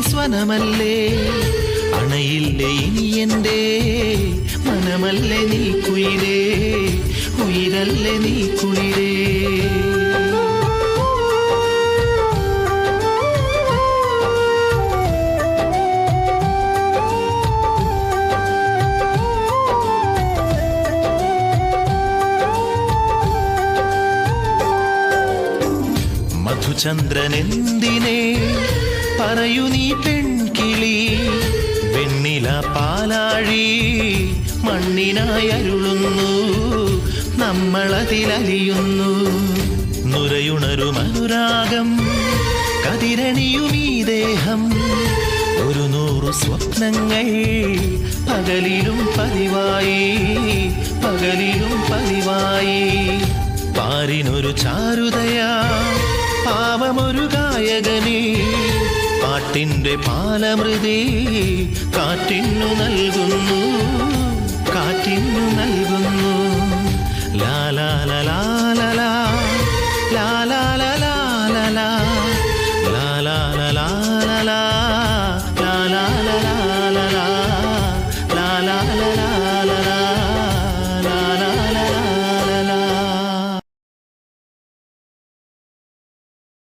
സ്വനമല്ലേ അണയില്ലേ ഇനി എൻ്റെ മനമല്ലേ നീ കുയിലേ ഉയിരല്ലേ നീ കുളിരേ മധുചന്ദ്രനെന്തിനെ പറയൂ നീ പെൺകിളി വെണ്ണില പാലാഴി മണ്ണിനായി അരുളുന്നു നമ്മളതിലലിയുന്നു നുരയുണരും അനുരാഗം കതിരണിയുമീ ദേഹം ഒരു 100 സ്വപ്നങ്ങൾ പകലിലും പതിവായി പാരിനൊരു ചാരുതയാ പാവമൊരു ഗായകനേ പാട്ടിൻ്റെ പാലമൃതി കാറ്റിനു നൽകുന്നു ലാ ലാ ലാ ലാ ലാ